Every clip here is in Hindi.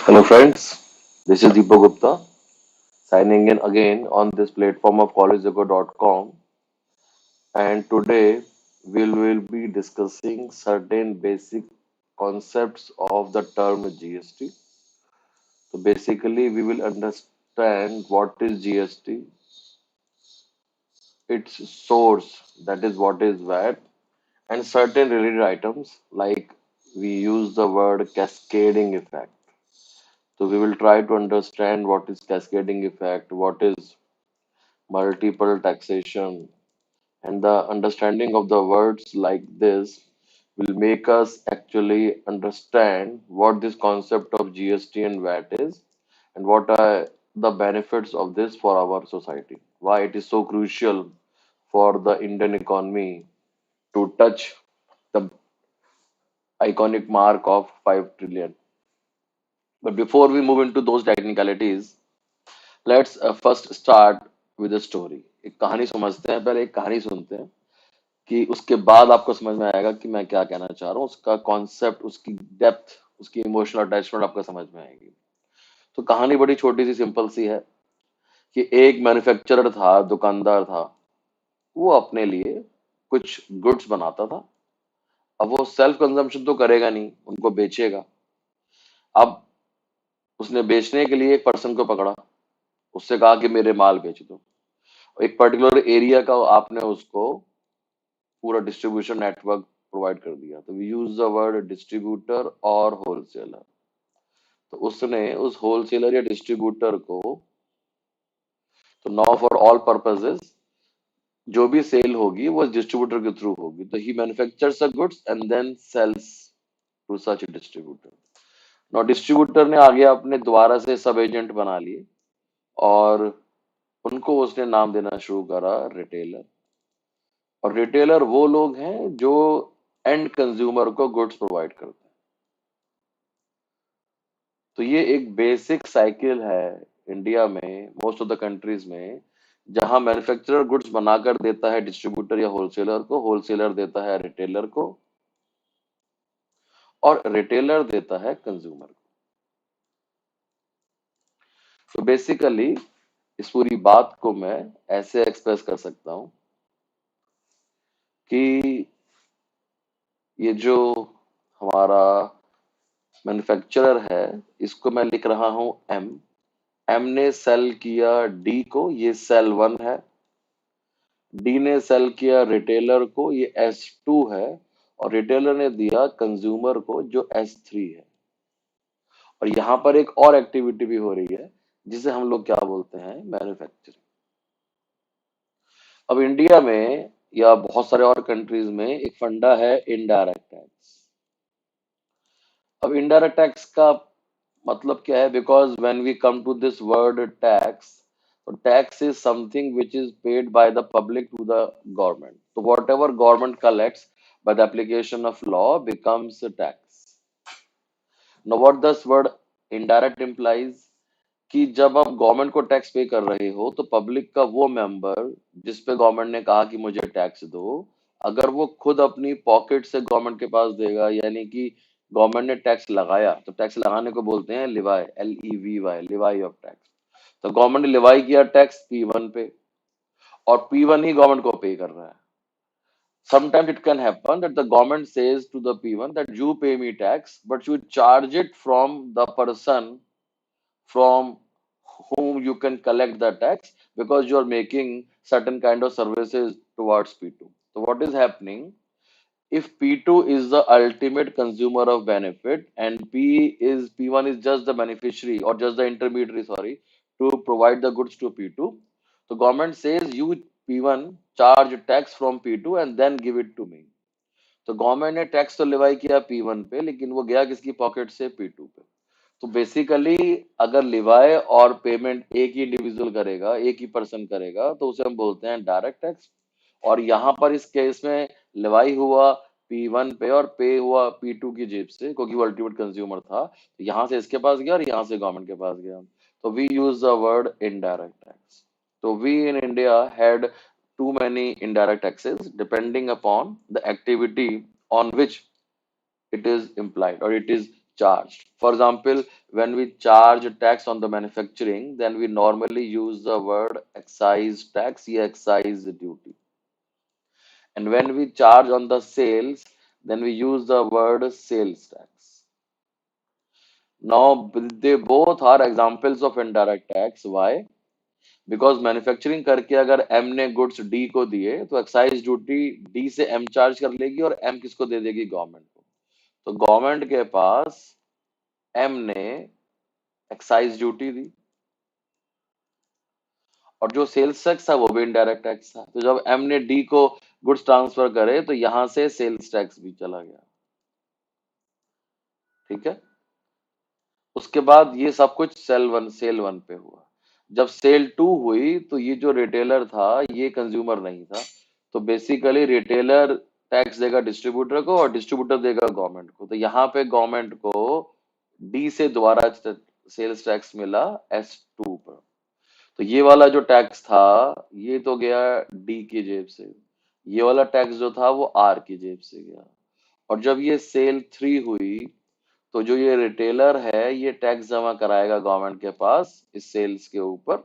Hello, friends. This is Deepak Gupta signing in again on this platform of collegeago.com. And today we will be discussing certain basic concepts of the term GST. So, basically, we will understand what is GST, its source, that is, what is VAT, and certain related items like we use the word cascading effect. So, we will try to understand what is cascading effect, what is multiple taxation, and the understanding of the words like this will make us actually understand what this concept of GST and VAT is and what are the benefits of this for our society. Why it is so crucial for the Indian economy to touch the iconic mark of 5 trillion. But before we move into those technicalities, let's first start with a story. एक कहानी समझते हैं, पहले एक कहानी सुनते हैं कि उसके बाद आपको समझ में आएगा कि मैं क्या कहना चाह रहा हूँ, उसका कॉन्सेप्ट, उसकी डेप्थ, उसकी इमोशनल अटैचमेंट आपको समझ में आएगी। तो कहानी बड़ी छोटी सी सिंपल सी है कि एक मैन्युफैक्चरर था, दुकानदार था। वो अपने लिए कुछ गुड्स बनाता था। अब वो सेल्फ कंजम्पशन तो करेगा नहीं, उनको बेचेगा। अब उसने बेचने के लिए एक पर्सन को पकड़ा, उससे कहा कि मेरे माल बेच दो। एक पर्टिकुलर एरिया का आपने उसको पूरा डिस्ट्रीब्यूशन नेटवर्क प्रोवाइड कर दिया। तो we use the word distributor और होलसेलर। तो उसने उस होलसेलर या डिस्ट्रीब्यूटर को, तो नाउ फॉर ऑल पर्पसेस जो भी सेल होगी वो डिस्ट्रीब्यूटर के थ्रू होगी। तो he manufactures the goods and then sells to such distributor. Now distributor ने आगे अपने दोबारा से सब एजेंट बना लिए और उनको उसने नाम देना शुरू करा रिटेलर। और रिटेलर वो लोग हैं जो एंड कंज्यूमर को गुड्स प्रोवाइड करते हैं। तो ये एक बेसिक साइकिल है इंडिया में, मोस्ट ऑफ द कंट्रीज में, जहां मैन्युफैक्चरर गुड्स बनाकर देता है डिस्ट्रीब्यूटर या होलसेलर को, होलसेलर देता है रिटेलर को और रिटेलर देता है कंज्यूमर को। तो बेसिकली इस पूरी बात को मैं ऐसे एक्सप्रेस कर सकता हूं कि ये जो हमारा मैन्युफैक्चरर है, इसको मैं लिख रहा हूं एम। एम ने सेल किया डी को, ये सेल 1 है। डी ने सेल किया रिटेलर को, ये S2 है। और रिटेलर ने दिया कंज्यूमर को, जो S3 है। और यहां पर एक और एक्टिविटी भी हो रही है जिसे हम लोग क्या बोलते हैं, मैन्युफैक्चरिंग। अब इंडिया में या बहुत सारे और कंट्रीज में एक फंडा है इनडायरेक्ट टैक्स। अब इनडायरेक्ट टैक्स का मतलब क्या है? Because when we come to this word tax, तो tax is something which is paid by the public to the government. तो whatever government collects by the application of law becomes a tax. Now, what this word indirect implies कि जब आप गवर्नमेंट को टैक्स पे कर रहे हो तो पब्लिक का वो मेंबर जिस पे गवर्नमेंट ने कहा कि मुझे टैक्स दो, अगर वो खुद अपनी पॉकेट से गवर्नमेंट के पास देगा, यानी कि गवर्नमेंट ने टैक्स लगाया, तो टैक्स लगाने को बोलते हैं Levi, LEVY, Levi of tax. तो गवर्नमेंट ने लिवाई किया टैक्स P1 पे और P1 ही गवर्नमेंट को पे कर रहा है। Sometimes it can happen that the government says to the P1 that you pay me tax, but you charge it from the person from whom you can collect the tax because you are making certain kind of services towards P2. So what is happening? If P2 is the ultimate consumer of benefit and P1 is just the beneficiary or just the intermediary, sorry, to provide the goods to P2, the government says you P1 charge tax from P2 and then give it to me. तो गवर्नमेंट ने टैक्स तो लिवाई किया P1 पे, लेकिन वो गया किसकी पॉकेट से? P2 पे। तो बेसिकली अगर लिवाई और पेमेंट एक ही इंडिविजुअल करेगा, एक ही पर्सन करेगा, तो उसे हम बोलते हैं डायरेक्ट टैक्स। और यहाँ पर इस केस में लिवाई हुआ P1 पे और पे हुआ P2 की जेब से, क्योंकि वो अल्टीमेट कंज्यूमर था। तो यहाँ से इसके पास गया और यहाँ से गवर्नमेंट के पास गया। तो we use the word indirect tax. तो we in India had too many indirect taxes depending upon the activity on which it is implied or it is charged. For example, when we charge tax on the manufacturing, then we normally use the word excise tax or excise duty. And when we charge on the sales, then we use the word sales tax. Now, they both are examples of indirect tax. Why? Because manufacturing करके अगर एम ने गुड्स डी को दिए तो एक्साइज ड्यूटी डी से एम चार्ज कर लेगी और एम किसको दे देगी? गवर्नमेंट को। तो गवर्नमेंट के पास एम ने एक्साइज ड्यूटी दी और जो सेल्स टैक्स था वो भी इनडायरेक्ट टैक्स था। तो जब एम ने डी को गुड्स ट्रांसफर करे तो यहां से सेल्स टैक्स भी चला गया। ठीक है। उसके बाद ये सब कुछ सेल वन पे हुआ। जब सेल टू हुई तो ये जो रिटेलर था ये कंज्यूमर नहीं था। तो बेसिकली रिटेलर टैक्स देगा डिस्ट्रीब्यूटर को और डिस्ट्रीब्यूटर देगा गवर्नमेंट को। तो यहाँ पे गवर्नमेंट को डी से दोबारा सेल्स टैक्स मिला एस टू पर। तो ये वाला जो टैक्स था ये तो गया डी की जेब से, ये वाला टैक्स जो था वो आर की जेब से गया। और जब ये सेल थ्री हुई तो जो ये रिटेलर है ये टैक्स जमा कराएगा गवर्नमेंट के पास इस सेल्स के ऊपर,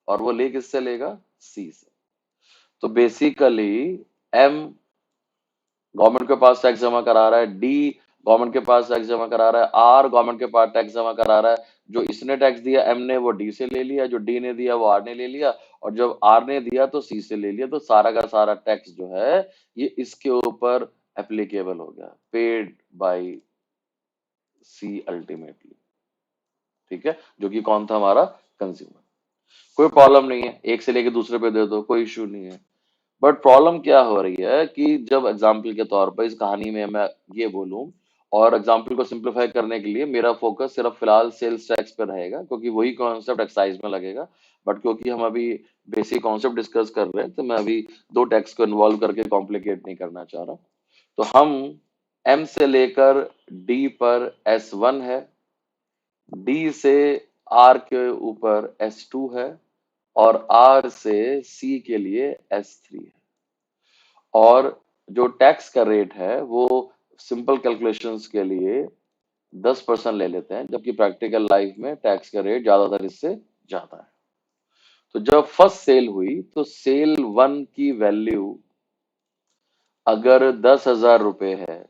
और वो ले किससे लेगा? सी से। तो बेसिकली एम गवर्नमेंट के पास टैक्स जमा करा रहा है, डी गवर्नमेंट के पास टैक्स जमा करा रहा है, आर गवर्नमेंट के पास टैक्स जमा करा रहा है। जो इसने टैक्स दिया एम ने वो डी से ले लिया, जो डी ने दिया वो आर ने ले लिया, और जब आर ने दिया तो सी से ले लिया। तो सारा का सारा टैक्स जो है ये इसके ऊपर एप्लीकेबल हो गया, पेड बाय सी अल्टीमेटली। ठीक है, जो कि कौन था? हमारा कंज्यूमर। कोई प्रॉब्लम नहीं है, एक से लेके दूसरे पे दे दो, कोई इश्यू नहीं है। बट प्रॉब्लम क्या हो रही है कि जब एग्जाम्पल के तौर पर इस कहानी में मैं ये बोलूं, और एग्जाम्पल को सिंप्लीफाई करने के लिए मेरा फोकस सिर्फ फिलहाल सेल्स टैक्स पे रहेगा क्योंकि वही कॉन्सेप्ट एक्साइज में लगेगा। बट क्योंकि हम अभी बेसिक कॉन्सेप्ट डिस्कस कर रहे हैं तो मैं अभी दो टैक्स को इन्वॉल्व करके कॉम्प्लिकेट नहीं करना चाह रहा। तो हम एम से लेकर डी पर एस वन है, डी से आर के ऊपर एस टू है, और आर से सी के लिए एस थ्री है। और जो टैक्स का रेट है वो सिंपल कैलकुलेशंस के लिए 10% ले लेते हैं, जबकि प्रैक्टिकल लाइफ में टैक्स का रेट ज्यादातर इससे ज्यादा है। तो जब फर्स्ट सेल हुई तो सेल वन की वैल्यू अगर 10,000 रुपए है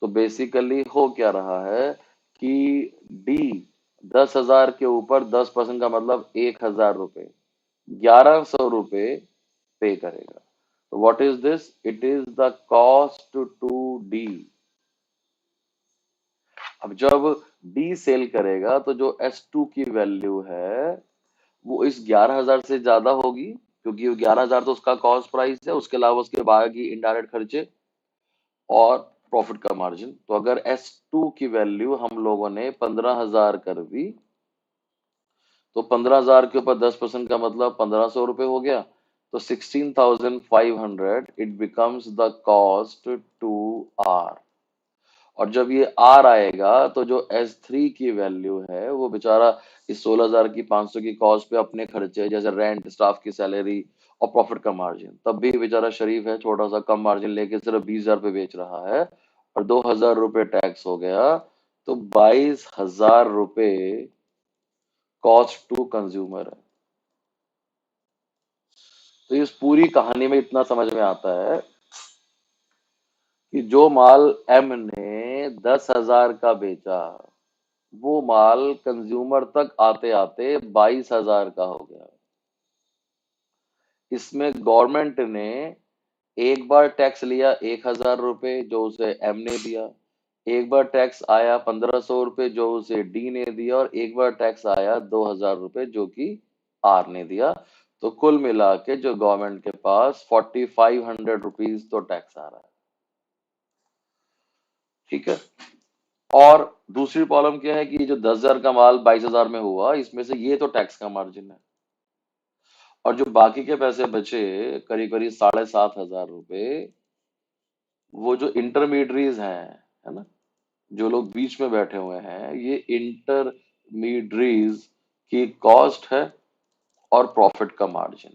तो बेसिकली हो क्या रहा है कि डी 10,000 के ऊपर 10% का मतलब 1,000 रुपए, 1,100 रुपए पे करेगा। तो what is this? It is the cost to D. अब जब डी सेल करेगा तो जो एस टू की वैल्यू है वो इस 11,000 से ज्यादा होगी क्योंकि 11,000 तो उसका कॉस्ट प्राइस है, उसके अलावा उसके बाकी इनडायरेक्ट खर्चे और प्रॉफिट का मार्जिन। तो अगर एस टू की वैल्यू हम लोगों ने 15,000 कर दी तो 15,000 के ऊपर 10% का मतलब 1,500 रुपए हो गया। तो 16,500 it becomes the cost to R. और जब ये आर आएगा तो जो एस थ्री की वैल्यू है वो बेचारा इस 16,000 की 500 की कॉस्ट पे अपने खर्चे जैसे रेंट, स्टाफ की सैलरी और प्रॉफिट का मार्जिन, तब भी बेचारा शरीफ है, छोटा सा कम मार्जिन लेके सिर्फ 20,000 पे बेच रहा है और 2,000 रुपए टैक्स हो गया। तो 22,000 रुपए कॉस्ट टू कंज्यूमर है। तो इस पूरी कहानी में इतना समझ में आता है कि जो माल एम ने 10,000 का बेचा वो माल कंज्यूमर तक आते आते 22,000 का हो गया। इसमें गवर्नमेंट ने एक बार टैक्स लिया 1,000 रुपए जो उसे एम ने दिया, एक बार टैक्स आया 1,500 रुपए जो उसे डी ने दिया, और एक बार टैक्स आया 2,000 रुपए जो कि आर ने दिया। तो कुल मिला के जो गवर्नमेंट के पास 4,500 रुपीज तो टैक्स आ रहा है। ठीक है। और दूसरी प्रॉब्लम क्या है कि जो 10,000 का माल 22,000 में हुआ इसमें से ये तो टैक्स का मार्जिन है, और जो बाकी के पैसे बचे करीब करीब 7,500 रुपए वो जो इंटरमीडियरीज हैं, है ना, जो लोग बीच में बैठे हुए हैं, ये इंटरमीडियरीज की कॉस्ट है और प्रॉफिट का मार्जिन।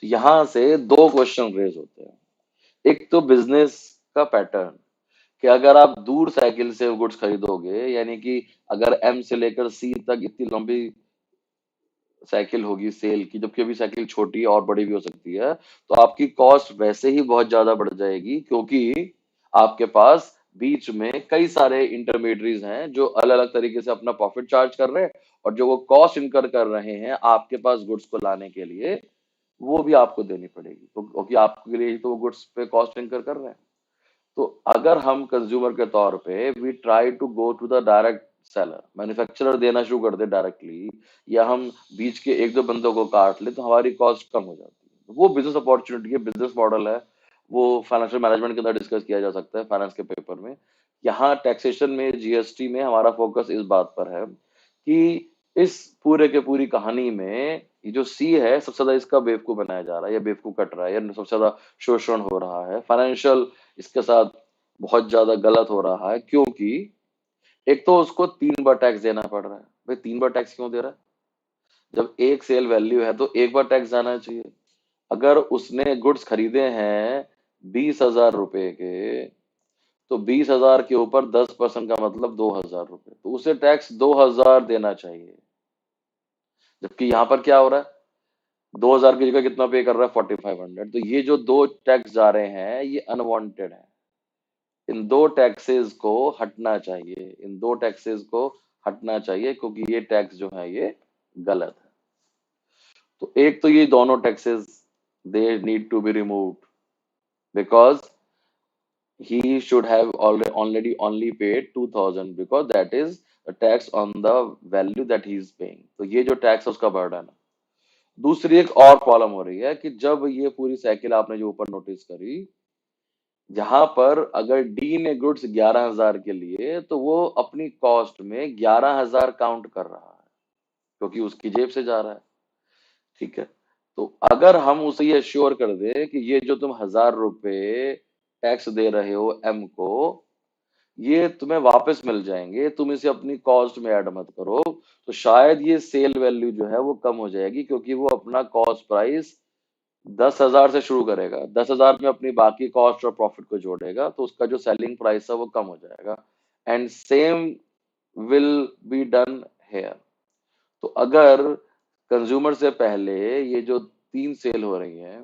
तो यहां से दो क्वेश्चन रेज होते हैं। एक तो बिजनेस का पैटर्न कि अगर आप दूर साइकिल से गुड्स खरीदोगे, यानी कि अगर एम से लेकर सी तक इतनी लंबी साइकिल होगी सेल की, जबकि अभी साइकिल छोटी है और बड़ी भी हो सकती है, तो आपकी कॉस्ट वैसे ही बहुत ज्यादा बढ़ जाएगी, क्योंकि आपके पास बीच में कई सारे इंटरमीडियरीज हैं जो अलग अलग तरीके से अपना प्रॉफिट चार्ज कर रहे हैं, और जो वो कॉस्ट इनकर कर रहे हैं आपके पास गुड्स को लाने के लिए, वो भी आपको देनी पड़ेगी, तो क्योंकि आपके लिए ही तो वो गुड्स पे कॉस्ट इनकर कर रहे हैं। तो अगर हम कंज्यूमर के तौर पे we try to go to the direct seller, manufacturer देना शुरू कर दे डायरेक्टली, या हम बीच के एक दो बंदों को काट ले, तो हमारी कॉस्ट कम हो जाती है। वो बिजनेस अपॉर्चुनिटी है, बिजनेस मॉडल है, वो फाइनेंशियल मैनेजमेंट के अंदर डिस्कस किया जा सकता है फाइनेंस के पेपर में। यहाँ टैक्सेशन में, जीएसटी में हमारा फोकस इस बात पर है कि इस पूरे के पूरी कहानी में ये जो सी है सबसे ज्यादा इसका बेवकूफ बनाया जा रहा है, या बेवकूफ कट रहा है, या सबसे ज्यादा शोषण हो रहा है फाइनेंशियल, इसके साथ बहुत ज्यादा गलत हो रहा है, क्योंकि एक तो उसको 3 बार टैक्स देना पड़ रहा है। भाई 3 बार टैक्स क्यों दे रहा है? जब एक सेल वैल्यू है तो एक बार टैक्स जाना चाहिए। अगर उसने गुड्स खरीदे हैं 20,000 रुपए के, तो 20,000 के ऊपर 10% का मतलब 2,000 रुपए, तो उसे टैक्स 2,000 देना चाहिए। जबकि यहाँ पर क्या हो रहा है, 2,000 की जगह कितना पे कर रहा है, 4,500। तो ये जो दो टैक्स जा रहे हैं ये अनवांटेड है। इन दो टैक्सेस को हटना चाहिए, इन दो टैक्सेस को हटना चाहिए, क्योंकि ये टैक्स जो है ये गलत है। तो एक तो ये दोनों taxes they need to be removed, because he should have already only paid 2,000, because that is a tax on the value that he is paying। तो ये जो टैक्स है उसका बर्डन है। दूसरी एक और प्रॉब्लम हो रही है कि जब ये पूरी साइकिल आपने जो ऊपर नोटिस करी, जहां पर अगर डी ने गुड्स 11,000 के लिए, तो वो अपनी कॉस्ट में 11,000 काउंट कर रहा है, क्योंकि उसकी जेब से जा रहा है। ठीक है, तो अगर हम उसे ये श्योर कर दे कि ये जो तुम 1,000 रुपए टैक्स दे रहे हो एम को, ये तुम्हें वापस मिल जाएंगे, तुम इसे अपनी कॉस्ट में ऐड मत करो, तो शायद ये सेल वैल्यू जो है वो कम हो जाएगी, क्योंकि वो अपना कॉस्ट प्राइस 10,000 से शुरू करेगा, 10,000 में अपनी बाकी कॉस्ट और प्रॉफिट को जोड़ेगा, तो उसका जो सेलिंग प्राइस है वो कम हो जाएगा। And same will be done here. तो अगर कंज्यूमर से पहले ये जो 3 सेल हो रही हैं,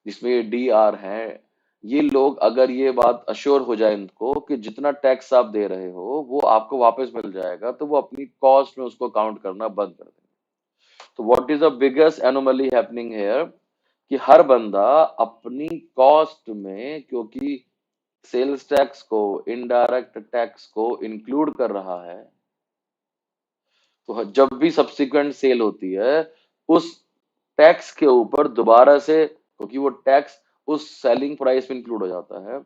जिसमें ये डी आर है, ये लोग अगर ये बात अश्योर हो जाए इनको कि जितना टैक्स आप दे रहे हो वो आपको वापस मिल जाएगा, तो वो अपनी कॉस्ट में उसको काउंट करना बंद कर देंगे। तो what is the biggest anomaly happening here, कि हर बंदा अपनी कॉस्ट में, क्योंकि सेल्स टैक्स को, इनडायरेक्ट टैक्स को इंक्लूड कर रहा है, तो जब भी सब्सिक्वेंट सेल होती है उस टैक्स के ऊपर दोबारा से, क्योंकि वो टैक्स उस सेलिंग प्राइस में इंक्लूड हो जाता है,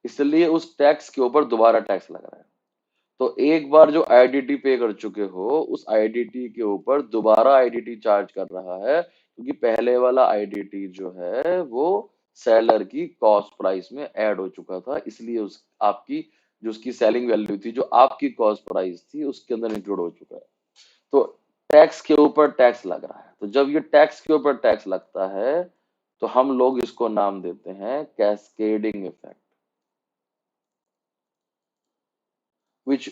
इसलिए उस टैक्स के ऊपर दोबारा टैक्स लग रहा है। तो एक बार जो आईडीटी पे कर चुके हो, उस आईडीटी के ऊपर दोबारा आईडीटी चार्ज कर रहा है, क्योंकि पहले वाला आईडीटी जो है वो सेलर की कॉस्ट प्राइस में ऐड हो चुका था, इसलिए उस आपकी जो उसकी सेलिंग वैल्यू थी, जो आपकी कॉस्ट प्राइस थी, उसके अंदर इंक्लूड हो चुका है। तो टैक्स के ऊपर टैक्स लग रहा है, तो जब ये टैक्स के ऊपर टैक्स लगता है, तो हम लोग इसको नाम देते हैं cascading effect, which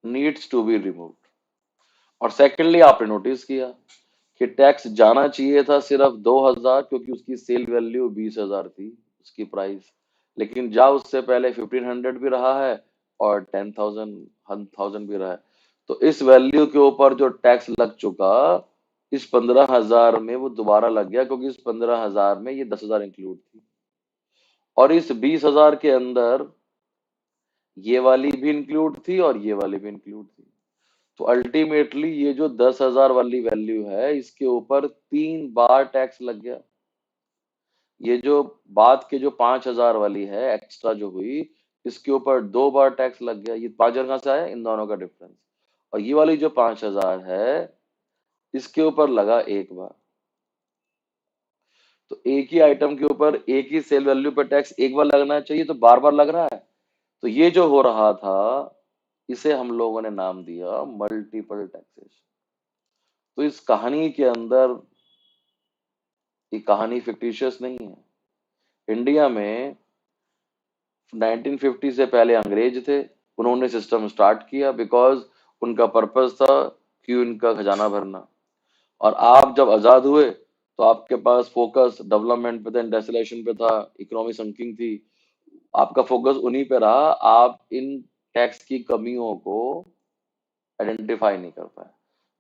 needs to be removed. और सेकेंडली आपने नोटिस किया कि टैक्स जाना चाहिए था सिर्फ 2,000, क्योंकि उसकी सेल वैल्यू 20,000 थी, उसकी प्राइस, लेकिन जा उससे पहले 1,500 भी रहा है और 10,000 भी रहा है। तो इस वैल्यू के ऊपर जो टैक्स लग चुका, इस 15,000 में वो दोबारा लग गया, क्योंकि इस 15,000 में ये 10,000 इंक्लूड थी, और इस 20,000 के अंदर ये वाली भी इंक्लूड थी और ये वाली भी इंक्लूड थी। तो अल्टीमेटली ये जो 10,000 वाली वैल्यू है, इसके ऊपर 3 बार टैक्स लग गया। ये जो बाद के जो 5,000 वाली है एक्स्ट्रा जो हुई, इसके ऊपर 2 बार टैक्स लग गया। ये 5,000 कहाँ से आया, इन दोनों का डिफरेंस। और ये वाली जो 5,000 है, इसके ऊपर लगा 1 बार। तो एक ही आइटम के ऊपर एक ही सेल वैल्यू पर टैक्स एक बार लगना चाहिए, तो बार बार लग रहा है। तो ये जो हो रहा था, इसे हम लोगों ने नाम दिया मल्टीपल टैक्सेशन। तो इस कहानी के अंदर, ये कहानी फिक्टिशियस नहीं है। इंडिया में 1950 से पहले अंग्रेज थे, उन्होंने सिस्टम स्टार्ट किया बिकॉज उनका पर्पस था कि उनका खजाना भरना। और आप जब आजाद हुए तो आपके पास फोकस डेवलपमेंट पे था, इंडस्ट्रियलाइजेशन पे था, इकोनॉमी संकिंग थी, आपका फोकस उन्हीं पे रहा। आप इन टैक्स की कमियों को आइडेंटिफाई नहीं कर पाए।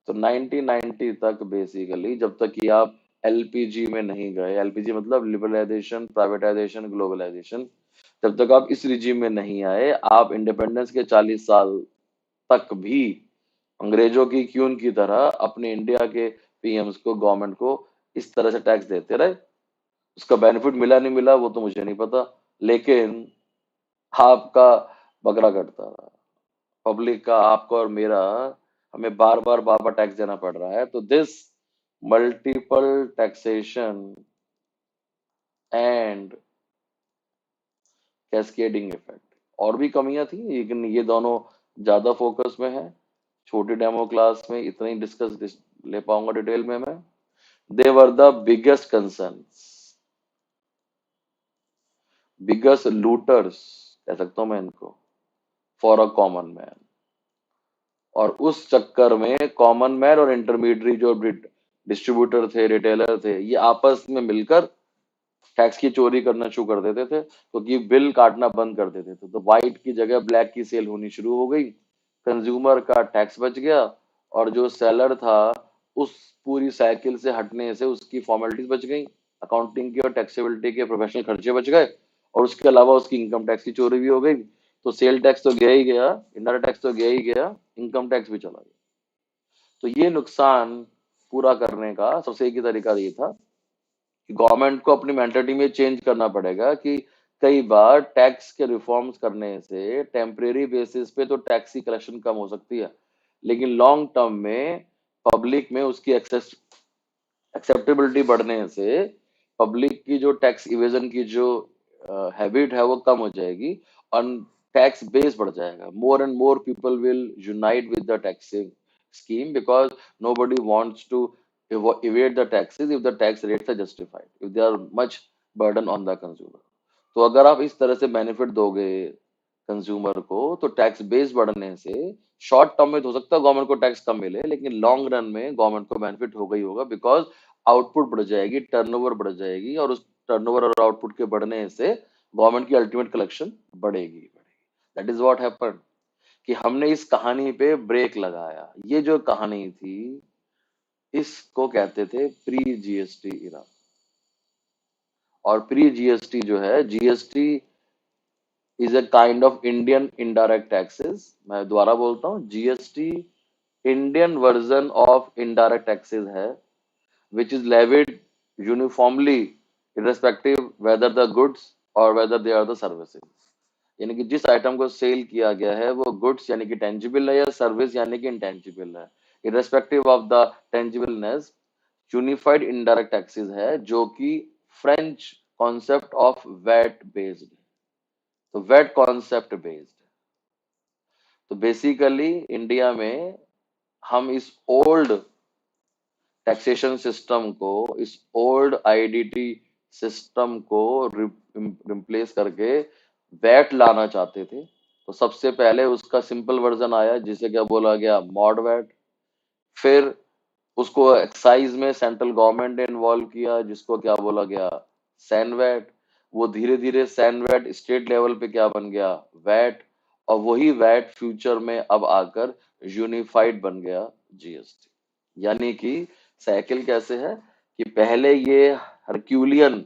तो 1990 तक बेसिकली, जब तक कि आप एलपीजी में नहीं गए, एलपीजी मतलब लिबरलाइजेशन, प्राइवेटाइजेशन, ग्लोबलाइजेशन, जब तक आप इस रिजीम में नहीं आए, आप इंडिपेंडेंस के 40 साल तक भी अंग्रेजों की क्यून की तरह अपने इंडिया के पीएम्स को, गवर्नमेंट को इस तरह से टैक्स देते रहे। उसका बेनिफिट मिला नहीं मिला वो तो मुझे नहीं पता, लेकिन आपका बकरा कटता रहा। पब्लिक का, आपका और मेरा, हमें बार बार टैक्स देना पड़ रहा है। तो this multiple taxation and cascading effect, और भी कमियां थी लेकिन ये दोनों ज्यादा फोकस में है। छोटी डेमो क्लास में इतना ही डिस्कस ले पाऊंगा डिटेल में मैं। They were the biggest concerns, biggest looters कह सकता हूं मैं इनको, फॉर अ कॉमन मैन। और उस चक्कर में कॉमन मैन और इंटरमीडियरी जो डिस्ट्रीब्यूटर थे, रिटेलर थे, ये आपस में मिलकर टैक्स की चोरी करना शुरू कर देते थे, क्योंकि बिल काटना बंद कर देते थे। तो व्हाइट की जगह ब्लैक की सेल होनी शुरू हो गई, कंज्यूमर का टैक्स बच गया, और जो सेलर था उस पूरी साइकिल से हटने से उसकी फॉर्मेलिटीज बच गई, अकाउंटिंग की और टैक्सेबिलिटी के प्रोफेशनल खर्चे बच गए, और उसके अलावा उसकी इनकम टैक्स की चोरी भी हो गई। तो सेल टैक्स तो गया ही गया, इनडायरेक्ट टैक्स तो गया ही गया, इनकम टैक्स भी चला गया। तो ये नुकसान पूरा करने का सबसे एक ही तरीका ये था कि गवर्नमेंट को अपनी मेंटालिटी में चेंज करना पड़ेगा कि कई बार टैक्स के रिफॉर्म्स करने से टेम्परेरी बेसिस पे तो टैक्स की कलेक्शन कम हो सकती है, लेकिन लॉन्ग टर्म में पब्लिक में उसकी एक्सेस एक्सेप्टेबिलिटी बढ़ने से पब्लिक की जो टैक्स इवेजन की जो हैबिट है वो कम हो जाएगी, और टैक्स बेस बढ़ जाएगा। More and more people will unite with the taxing scheme because nobody wants to evade the taxes if the tax rates are justified, if they are much burden on the consumer। तो अगर आप इस तरह से बेनिफिट दोगे कंज्यूमर को, तो टैक्स बेस बढ़ने से शॉर्ट टर्म में तो हो सकता है गवर्नमेंट को टैक्स कम मिले, लेकिन लॉन्ग रन में गवर्नमेंट को बेनिफिट होगा ही होगा, बिकॉज आउटपुट बढ़ जाएगी, टर्नओवर बढ़ जाएगी, और उस टर्नओवर और आउटपुट के बढ़ने से गवर्नमेंट की अल्टीमेट कलेक्शन बढ़ेगी बढ़ेगी। दैट इज व्हाट हैपेंड कि हमने इस कहानी पे ब्रेक लगाया। ये जो कहानी थी इसको कहते थे प्री जीएसटी इरा। और प्री जीएसटी जो है, GST is a kind of Indian indirect taxes. मैं दोबारा बोलता हूँ, GST Indian version of indirect taxes है, which is levied uniformly irrespective whether the goods or whether they are the services। यानी कि जिस आइटम को सेल किया गया है वो गुड्स यानी कि टेंजिबल है या सर्विस यानी कि इंटेंजिबल है, irrespective of the tangibleness, unified indirect taxes है, जो कि French concept of VAT based. तो वैट कॉन्सेप्ट बेस्ड, तो बेसिकली इंडिया में हम इस ओल्ड टैक्सेशन सिस्टम को, इस ओल्ड आईडीटी सिस्टम को रिप्लेस करके वैट लाना चाहते थे। तो सबसे पहले उसका सिंपल वर्जन आया जिसे क्या बोला गया, मॉड वैट। फिर उसको एक्साइज में सेंट्रल गवर्नमेंट ने इन्वॉल्व किया जिसको क्या बोला गया, सैन वैट। वो धीरे धीरे सैन वैट स्टेट लेवल पे क्या बन गया, वैट। और वही वैट फ्यूचर में अब आकर यूनिफाइड बन गया जीएसटी। यानी कि साइकिल कैसे है कि पहले ये हरक्यूलियन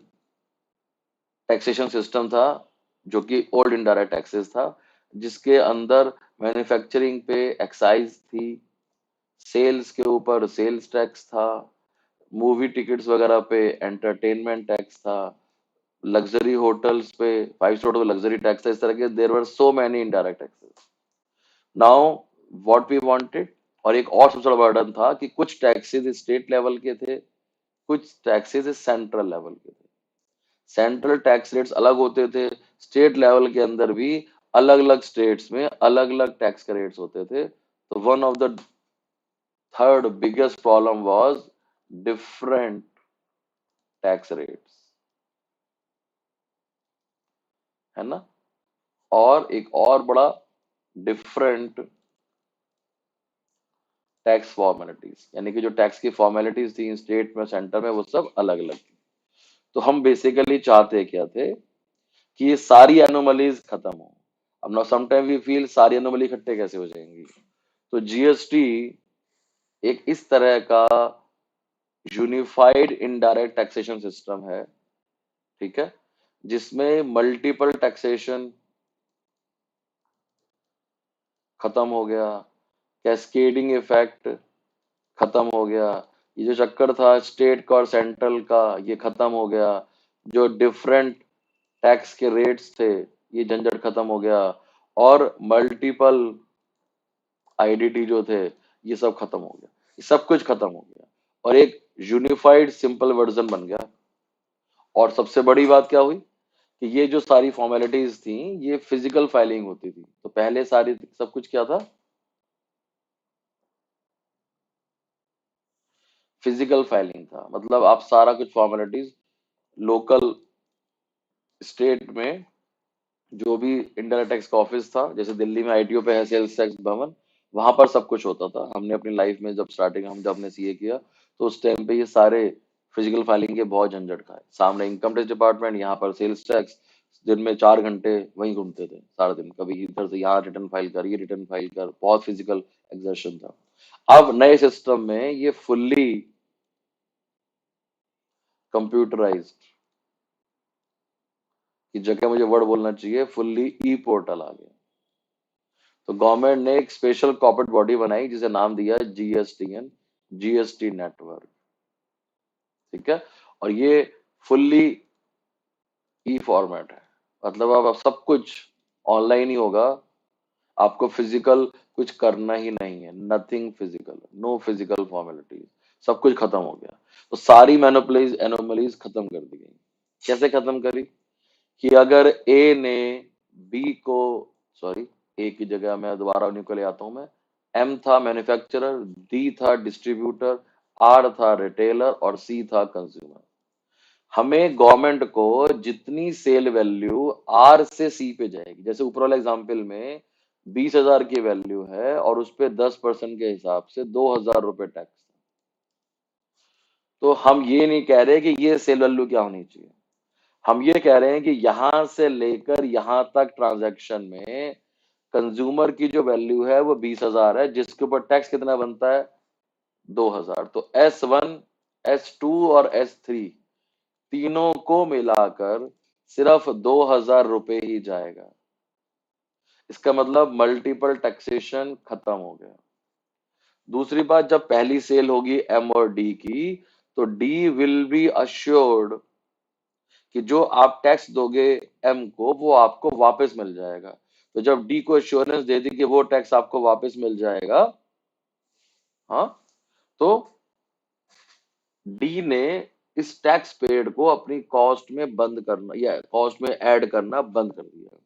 टैक्सेशन सिस्टम था जो कि ओल्ड इनडायरेक्ट टैक्सेस था, जिसके अंदर मैन्युफैक्चरिंग पे एक्साइज थी, सेल्स के ऊपर सेल्स टैक्स था, मूवी टिकट्स वगैरह पे एंटरटेनमेंट टैक्स था, लग्जरी होटल्स पे, 5 स्टार होटल लग्जरी टैक्स था। इस तरह के there were so many indirect taxes. Now what we wanted, और एक और सबसे बड़ा बर्डन था कि कुछ टैक्सेस स्टेट लेवल के थे, कुछ टैक्सेस सेंट्रल लेवल के थे। सेंट्रल टैक्स रेट्स अलग होते थे, स्टेट लेवल के अंदर भी अलग अलग स्टेट्स में अलग अलग टैक्स के रेट्स होते थे। तो one of the third biggest problem was different tax rates, है ना। और एक और बड़ा डिफरेंट टैक्स फॉर्मेलिटीज, यानी कि जो टैक्स की फॉर्मेलिटीज थी स्टेट में सेंटर में वो सब अलग अलग थी। तो हम बेसिकली चाहते क्या थे कि ये सारी एनोमलीज खत्म हो। अब नाउ समटाइम वी फील सारी एनोमली इकट्ठे कैसे हो जाएंगी। तो जीएसटी एक इस तरह का यूनिफाइड इनडायरेक्ट टैक्सेशन सिस्टम है, ठीक है, जिसमें मल्टीपल टैक्सेशन खत्म हो गया, कैस्केडिंग इफेक्ट खत्म हो गया, ये जो चक्कर था स्टेट का और सेंट्रल का ये खत्म हो गया, जो डिफरेंट टैक्स के रेट्स थे ये झंझट खत्म हो गया, और मल्टीपल आईडीटी जो थे ये सब खत्म हो गया, ये सब कुछ खत्म हो गया और एक यूनिफाइड सिंपल वर्जन बन गया। और सबसे बड़ी बात क्या हुई कि ये जो सारी फॉर्मेलिटीज थी ये फिजिकल फाइलिंग होती थी। तो पहले सारी सब कुछ क्या था, फिजिकल फाइलिंग था, मतलब आप सारा कुछ फॉर्मेलिटीज लोकल स्टेट में जो भी इंडायरेक्ट टैक्स का ऑफिस था, जैसे दिल्ली में आईटीओ पे है सेल्स टैक्स भवन, वहां पर सब कुछ होता था। हमने अपनी लाइफ में जब स्टार्टिंग हम जब हमने सीए किया तो उस टाइम पे ये सारे फिजिकल फाइलिंग के बहुत झंझट खाए। सामने इनकम टैक्स डिपार्टमेंट, यहाँ पर सेल्स टैक्स, दिन में 4 घंटे वहीं घूमते थे सारा दिन, कभी इधर से यहाँ रिटर्न फाइल कर, ये रिटर्न फाइल कर, बहुत फिजिकल एक्सर्शन था। अब नए सिस्टम में ये फुल्ली कंप्यूटराइज्ड, की जगह मुझे वर्ड बोलना चाहिए, फुल्ली ई पोर्टल आ गया। तो गवर्नमेंट ने एक स्पेशल कॉर्पोरेट बॉडी बनाई जिसे नाम दिया जीएसटीएन, जीएसटी नेटवर्क, ठीक है। और ये फुल्ली ई फॉर्मेट है, मतलब अब सब कुछ ऑनलाइन ही होगा, आपको फिजिकल कुछ करना ही नहीं है, nothing physical, no physical formalities, सब कुछ खत्म हो गया। तो सारी मैनिपुलेज एनोमलीज खत्म कर दी गई। कैसे खत्म करी कि अगर ए ने बी को, सॉरी, ए की जगह मैं दोबारा उन्हीं को ले आता हूं मैं, एम था मैन्युफैक्चरर, डी था डिस्ट्रीब्यूटर, आर था रिटेलर और सी था कंज्यूमर। हमें गवर्नमेंट को जितनी सेल वैल्यू आर से सी पे जाएगी, जैसे ऊपर वाले एग्जाम्पल में 20,000 की वैल्यू है और उस पे 10% के हिसाब से 2,000 रुपए टैक्स, तो हम ये नहीं कह रहे कि ये सेल वैल्यू क्या होनी चाहिए, हम ये कह रहे हैं कि यहां से लेकर यहां तक ट्रांजैक्शन में कंज्यूमर की जो वैल्यू है वो 20,000 है, जिसके ऊपर टैक्स कितना बनता है, 2,000। तो S1, S2 और S3 तीनों को मिलाकर सिर्फ 2,000 रुपए ही जाएगा। इसका मतलब मल्टीपल टैक्सेशन खत्म हो गया। दूसरी बात, जब पहली सेल होगी एम और डी की, तो डी विल बी अश्योर्ड कि जो आप टैक्स दोगे एम को वो आपको वापस मिल जाएगा। तो जब डी को एश्योरेंस दे दी कि वो टैक्स आपको वापस मिल जाएगा, हाँ, तो डी ने इस टैक्स पेड को अपनी कॉस्ट में बंद करना या कॉस्ट में ऐड करना बंद कर दिया।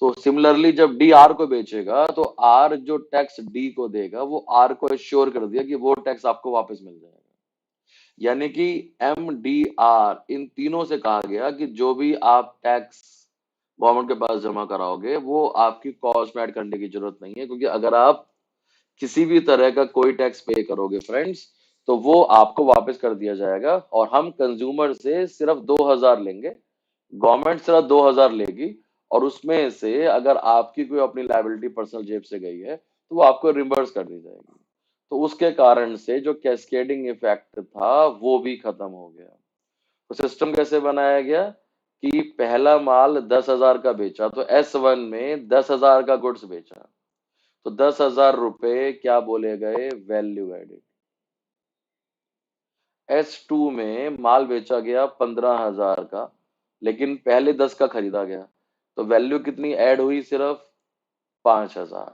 तो सिमिलरली जब डी आर को बेचेगा तो आर जो टैक्स डी को देगा वो आर को एश्योर कर दिया कि वो टैक्स आपको वापस मिल जाएगा। यानी कि एम डी आर इन तीनों से कहा गया कि जो भी आप टैक्स गवर्नमेंट के पास जमा कराओगे वो आपकी कॉस्ट में ऐड करने की जरूरत नहीं है, क्योंकि अगर आप किसी भी तरह का कोई टैक्स पे करोगे फ्रेंड्स तो वो आपको वापस कर दिया जाएगा, और हम कंज्यूमर से सिर्फ 2,000 लेंगे, गवर्नमेंट सिर्फ 2,000 लेगी, और उसमें से अगर आपकी कोई अपनी लायबिलिटी पर्सनल जेब से गई है तो वो आपको रिम्बर्स कर दी जाएगी। तो उसके कारण से जो कैस्केडिंग इफेक्ट था वो भी खत्म हो गया। तो सिस्टम कैसे बनाया गया कि पहला माल 10,000 का बेचा तो S1 में 10,000 का गुड्स बेचा, तो 10,000 रुपए क्या बोले गए, वैल्यू एडेड। S2 में माल बेचा गया 15,000 का, लेकिन पहले 10 का खरीदा गया, तो वैल्यू कितनी ऐड हुई, सिर्फ 5,000।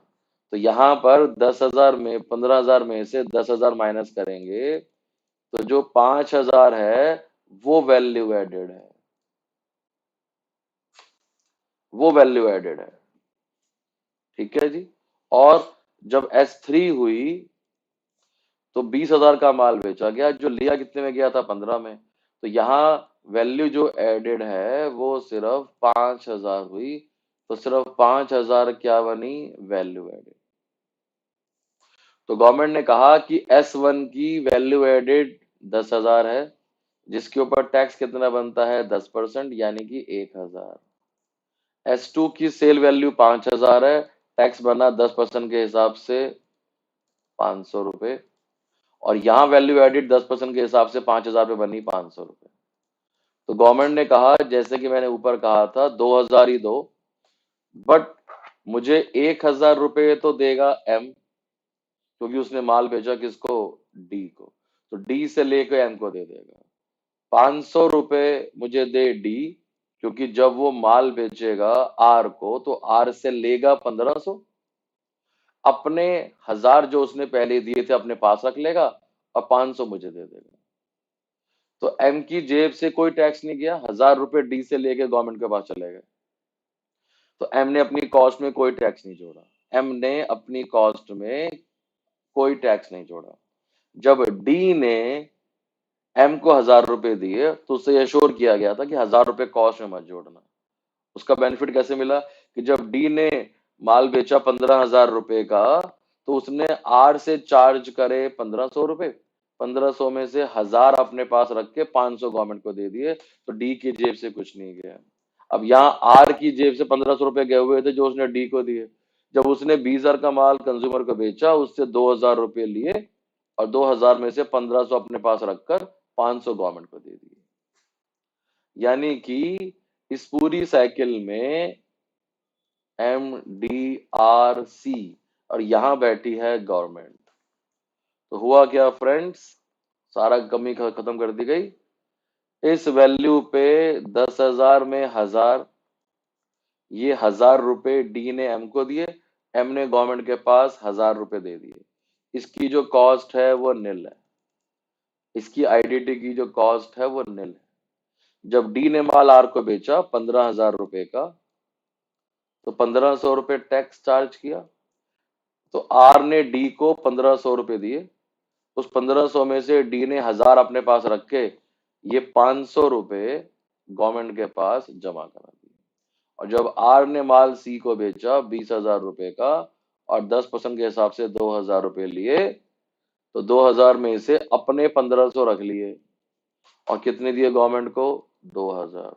तो यहां पर 10,000 में 15,000 में से 10,000 माइनस करेंगे तो जो 5,000 है वो वैल्यू एडेड है, वो वैल्यू एडेड है, ठीक है जी। और जब S3 हुई तो 20,000 का माल बेचा गया, जो लिया कितने में गया था, 15 में, तो यहाँ वैल्यू जो एडेड है वो सिर्फ 5,000 हुई। तो सिर्फ 5,000 क्या बनी, वैल्यू एडेड। तो गवर्नमेंट ने कहा कि S1 की वैल्यू एडेड 10,000 है, जिसके ऊपर टैक्स कितना बनता है, 10%, यानी कि 1,000। S2 की सेल वैल्यू 5,000 है, टैक्स बना 10% के हिसाब से 500 रुपए। और यहाँ वैल्यू एडिड 10% के हिसाब से 5,000 पे बनी 500 रुपए। तो गवर्नमेंट ने कहा, जैसे कि मैंने ऊपर कहा था, 2,000 ही दो, बट मुझे 1,000 रुपए तो देगा M, क्योंकि उसने माल भेजा किसको, D को, तो D से लेकर M को दे देगा। 500 रुपए मुझे दे D, क्योंकि जब वो माल बेचेगा R को तो R से लेगा 1,500, अपने 1,000 जो उसने पहले दिए थे अपने पास रख लेगा और 500 मुझे दे देगा। तो M की जेब से कोई टैक्स नहीं गया, 1,000 रुपए D से लेके गवर्नमेंट के पास चले गए। तो M ने अपनी कॉस्ट में कोई टैक्स नहीं जोड़ा, M ने अपनी कॉस्ट में कोई टैक्स नहीं जोड़ा। जब D ने M को 1,000 रुपए दिए तो उससे एश्योर किया गया था कि 1,000 रुपए कॉस्ट में मत जोड़ना। उसका बेनिफिट कैसे मिला कि जब D ने माल बेचा 15,000 रुपए का, तो उसने R से चार्ज करे 1,500 रुपए, 1,500 में से 1,000 अपने पास रख के 500 गवर्नमेंट को दे दिए, तो D की जेब से कुछ नहीं गया। अब यहाँ R की जेब से 1,500 रुपए गए हुए थे जो उसने D को दिए। जब उसने 20,000 का माल कंज्यूमर को बेचा, उससे 2,000 रुपए लिए और 2,000 में से 1,500 अपने पास रखकर 500 गवर्नमेंट को दे दिए। यानी कि इस पूरी साइकिल में MDRC और यहां बैठी है गवर्नमेंट। तो हुआ क्या फ्रेंड्स, सारा कमी खत्म कर दी गई। इस वैल्यू पे 10,000 में 1,000, ये 1,000 रुपए D ने M को दिए, M ने गवर्नमेंट के पास 1,000 रुपए दे दिए। इसकी जो कॉस्ट है वो निल है, इसकी IDT की जो कॉस्ट है वो निल है। जब D ने माल R को बेचा 15,000 रुपए का, तो 1,500 रुपए टैक्स चार्ज किया। तो R ने D को 1,500 रुपए दिए, उस 1,500 में से D ने 1,000 अपने पास रख के ये 500 रुपए गवर्नमेंट के पास जमा करा दिए। और जब R ने माल C को बेचा 20,000 रुपए का और 10% के हिसाब से 2,000 रुपए लिए, तो 2,000 में से अपने 1,500 रख लिए और कितने दिए गवर्नमेंट को, 2,000।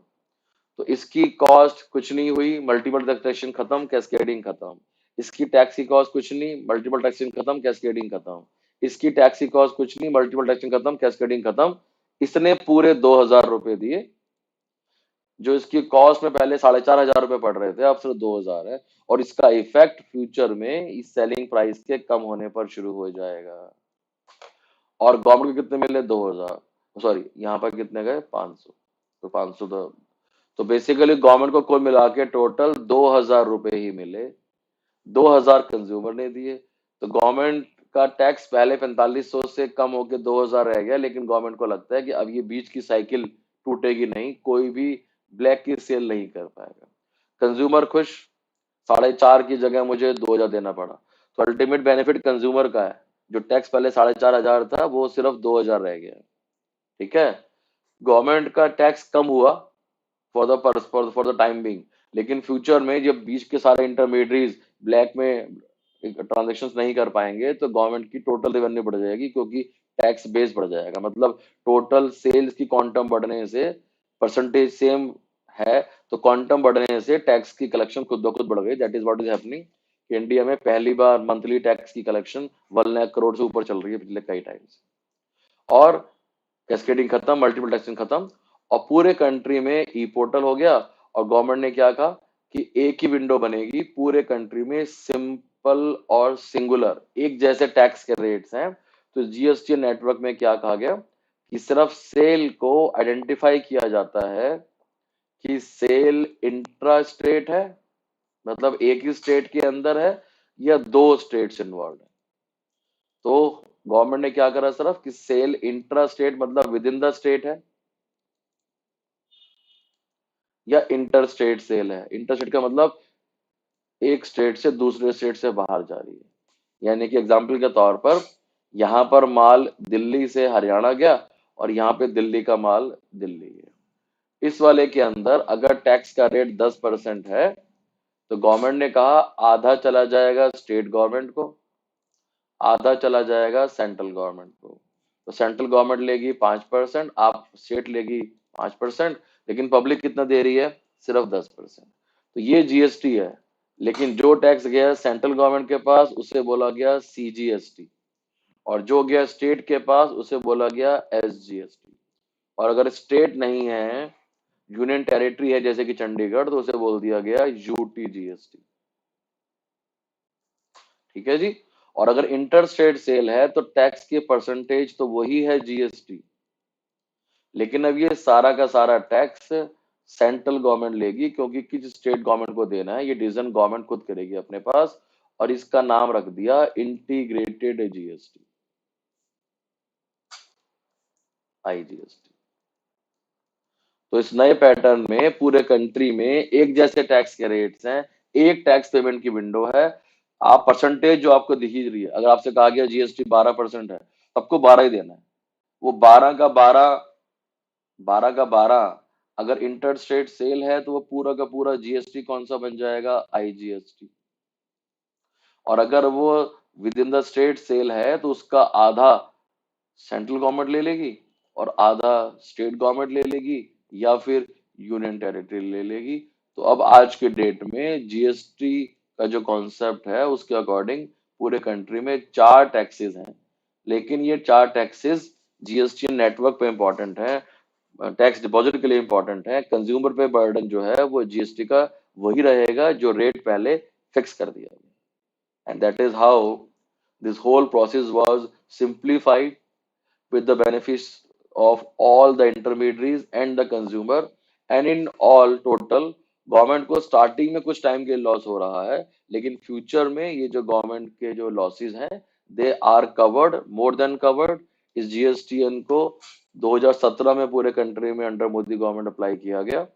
तो इसकी कॉस्ट कुछ नहीं हुई, मल्टीपल टैक्सेशन खत्म, कैस्केडिंग खत्म। इसकी टैक्स की कॉस्ट कुछ नहीं, मल्टीपल टैक्सेशन खत्म, कैस्केडिंग खत्म। इसकी टैक्स की कॉस्ट कुछ नहीं, मल्टीपल टैक्सेशन खत्म, कैस्केडिंग खत्म। इसने पूरे 2,000 रुपए दिए, जो इसकी कॉस्ट में पहले 4,500 रुपए पड़ रहे थे, अब सिर्फ 2,000 है। और इसका इफेक्ट फ्यूचर में इस सेलिंग प्राइस के कम होने पर शुरू हो जाएगा। और गवर्नमेंट को कितने मिले, 2,000, सॉरी यहाँ पर कितने गए, 500। तो 500 तो बेसिकली गवर्नमेंट को कुल मिला के टोटल 2,000 रुपए ही मिले, 2,000 कंज्यूमर ने दिए। तो गवर्नमेंट का टैक्स पहले 4,500 से कम होकर 2,000 रह गया, लेकिन गवर्नमेंट को लगता है कि अब ये बीच की साइकिल टूटेगी नहीं, कोई भी ब्लैक की सेल नहीं कर पाएगा। कंज्यूमर खुश, 4,500 की जगह मुझे 2,000 देना पड़ा, तो अल्टीमेट बेनिफिट कंज्यूमर का है। जो टैक्स पहले 4,500 था वो सिर्फ 2,000 रह गया। ठीक है, गवर्नमेंट का टैक्स कम हुआ फॉर द टाइम बिंग, लेकिन फ्यूचर में जब बीच के सारे इंटरमीडिएटरीज ब्लैक में ट्रांजेक्शन्स नहीं कर पाएंगे, तो गवर्नमेंट की टोटल रेवेन्यू बढ़ जाएगी, क्योंकि टैक्स बेस बढ़ जाएगा। मतलब टोटल सेल्स की क्वांटम बढ़ने से परसेंटेज सेम है, तो क्वांटम बढ़ने से टैक्स की कलेक्शन खुद ब खुद बढ़ गई। That is what is happening. India में पहली बार मंथली टैक्स की कलेक्शन 1 लाख करोड़ से ऊपर चल रही है पिछले कई टाइम से। और कैस्केडिंग खत्म, मल्टीपल टैक्सेशन खत्म, और पूरे कंट्री में ई पोर्टल हो गया। और गवर्नमेंट ने क्या कहा कि एक ही विंडो बनेगी पूरे कंट्री में, सिंपल और सिंगुलर, एक जैसे टैक्स के रेट्स हैं। तो GST नेटवर्क में क्या कहा गया कि सिर्फ सेल को आइडेंटिफाई किया जाता है कि सेल इंट्रा स्टेट है, मतलब एक ही स्टेट के अंदर है, या दो स्टेट्स इन्वॉल्व है। तो गवर्नमेंट ने क्या करा सिर्फ कि सेल इंट्रा स्टेट मतलब विद इन द स्टेट है, या इंटर स्टेट सेल है। इंटर स्टेट का मतलब एक स्टेट से दूसरे स्टेट से बाहर जा रही है। यानी कि एग्जाम्पल के तौर पर यहां पर माल दिल्ली से हरियाणा गया और यहाँ पे दिल्ली का माल दिल्ली है। इस वाले के अंदर अगर टैक्स का रेट 10% है, तो गवर्नमेंट ने कहा आधा चला जाएगा स्टेट गवर्नमेंट को, आधा चला जाएगा सेंट्रल गवर्नमेंट को। तो सेंट्रल गवर्नमेंट लेगी 5%, आप स्टेट लेगी 5%, लेकिन पब्लिक कितना दे रही है? सिर्फ 10%। तो ये जीएसटी है। लेकिन जो टैक्स गया सेंट्रल गवर्नमेंट के पास उसे बोला गया सीजीएसटी, और जो गया स्टेट के पास उसे बोला गया एसजीएसटी। और अगर स्टेट नहीं है, यूनियन टेरिटरी है जैसे कि चंडीगढ़, तो उसे बोल दिया गया यूटीजीएसटी। ठीक है जी। और अगर इंटर स्टेट सेल है तो टैक्स के परसेंटेज तो वही है जीएसटी, लेकिन अब ये सारा का सारा टैक्स सेंट्रल गवर्नमेंट लेगी, क्योंकि किस स्टेट गवर्नमेंट को देना है ये डिसीजन गवर्नमेंट खुद करेगी अपने पास। और इसका नाम रख दिया इंटीग्रेटेड जीएसटी, आईजीएसटी। तो इस नए पैटर्न में पूरे कंट्री में एक जैसे टैक्स के रेट्स हैं, एक टैक्स पेमेंट की विंडो है। आप परसेंटेज जो आपको दिख ही रही है, अगर आपसे कहा गया जीएसटी 12% है, सबको 12 ही देना है। वो 12 का 12 अगर इंटर स्टेट सेल है तो वो पूरा का पूरा जीएसटी कौन सा बन जाएगा? आईजीएसटी। और अगर वो within the state sale है तो उसका आधा सेंट्रल गवर्नमेंट ले लेगी और आधा स्टेट गवर्नमेंट ले लेगी, या फिर यूनियन टेरिटरी ले लेगी। तो अब आज के डेट में जीएसटी का जो कॉन्सेप्ट है उसके अकॉर्डिंग पूरे कंट्री में चार टैक्सेस हैं। लेकिन ये चार टैक्सेस जीएसटी नेटवर्क पे इंपॉर्टेंट है, टैक्स डिपॉजिट के लिए इंपॉर्टेंट है। कंज्यूमर पे बर्डन जो है वो जीएसटी का वही रहेगा जो रेट पहले फिक्स कर दिया गया। And that is how this whole process was simplified with the benefits of all the intermediaries and the consumer, and in all total government को स्टार्टिंग में कुछ टाइम के लॉस हो रहा है, लेकिन फ्यूचर में ये जो गवर्नमेंट के जो लॉसेस हैं they are covered, more than covered. इस जीएसटीएन को 2017 में पूरे कंट्री में अंडर मोदी गवर्नमेंट अप्लाई किया गया।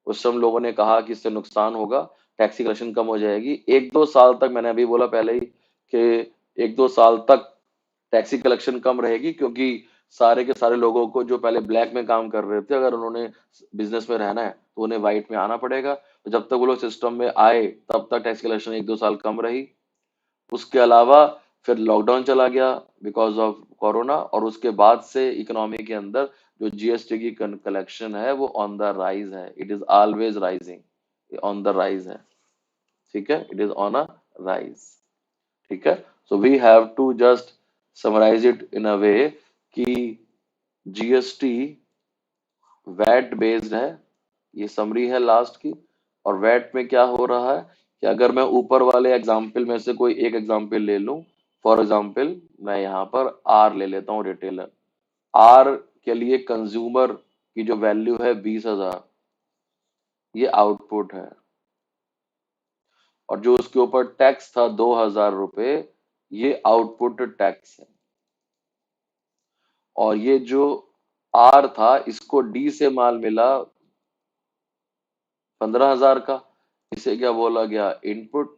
उस समय लोगों ने कहा कि इससे नुकसान होगा, टैक्सी कलेक्शन कम हो जाएगी। एक दो साल तक, मैंने अभी बोला पहले ही कि एक दो साल तक टैक्सी कलेक्शन कम रहेगी, क्योंकि सारे के सारे लोगों को जो पहले ब्लैक में काम कर रहे थे, अगर उन्होंने बिजनेस में रहना है तो उन्हें व्हाइट में आना पड़ेगा। तो जब तक वो लोग सिस्टम में आए तब तक टैक्स कलेक्शन एक दो साल कम रही। उसके अलावा फिर लॉकडाउन चला गया बिकॉज ऑफ कोरोना, और उसके बाद से इकोनॉमी के अंदर जो जीएसटी की कलेक्शन है वो ऑन द राइज है। It is always rising, on the rise है। ठीक है, it is on a rise. ठीक है। So we have to just summarise it in a way कि जीएसटी वैट बेस्ड है, ये समरी है लास्ट की। और वैट में क्या हो रहा है कि अगर मैं ऊपर वाले एग्जाम्पल में से कोई एक एग्जाम्पल ले लूं, फॉर एग्जाम्पल मैं यहाँ पर आर ले लेता हूँ, रिटेलर। आर के लिए कंज्यूमर की जो वैल्यू है 20,000, ये आउटपुट है। और जो उसके ऊपर टैक्स था 2,000 रुपए, ये आउटपुट टैक्स है। और ये जो आर था इसको डी से माल मिला 15,000 का, इसे क्या बोला गया? इनपुट।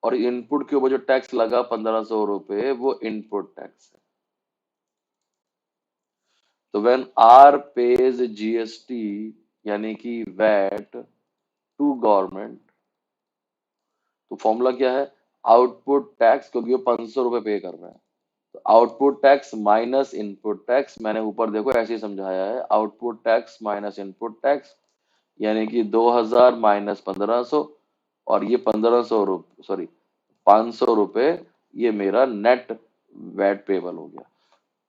और इनपुट के ऊपर जो टैक्स लगा 1,500 रुपए, वो इनपुट टैक्स है। तो व्हेन आर पेज जीएसटी यानी कि वैट टू गवर्नमेंट, तो फॉर्मूला क्या है? आउटपुट टैक्स, क्योंकि वो 500 रुपए पे कर रहा है। तो output tax minus input tax, मैंने ऊपर देखो ऐसे ही समझाया है, output tax minus input tax, यानी कि 2,000 माइनस 1,500, और ये 1,500 रुपये, सॉरी 500 रुपये, ये मेरा नेट वैट पेबल हो गया।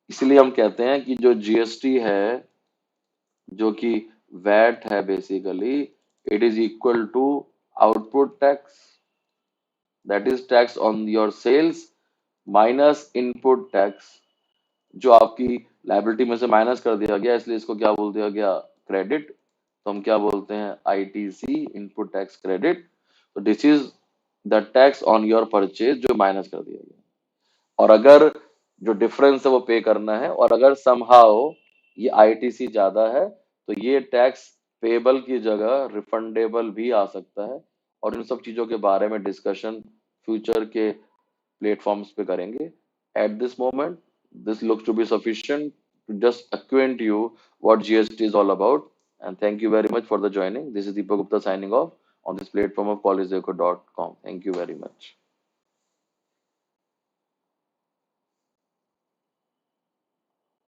इसलिए हम कहते हैं कि जो जीएसटी है, जो कि वैट है basically, it is equal to output tax, that is tax on your sales, minus input tax, जो आपकी लाइबिलिटी में से माइनस कर दिया गया, इसलिए इसको क्या बोल दिया गया? क्रेडिट। तो हम क्या बोलते हैं? ITC, input tax credit. तो this is the tax on your purchase जो माइनस कर दिया गया। और अगर जो डिफरेंस है वो पे करना है, और अगर समहाउ ये आईटीसी ज्यादा है, तो ये टैक्स पेबल की जगह रिफंडेबल भी आ सकता है। और इन सब चीजों के बारे में डिस्कशन फ्यूचर के प्लेटफॉर्म्स पे करेंगे। At this moment this looks to be sufficient to just acquaint you what GST is all about. And thank you very much for the joining. This is Deepak Gupta signing off on this platform of polyzoco.com. Thank you very much.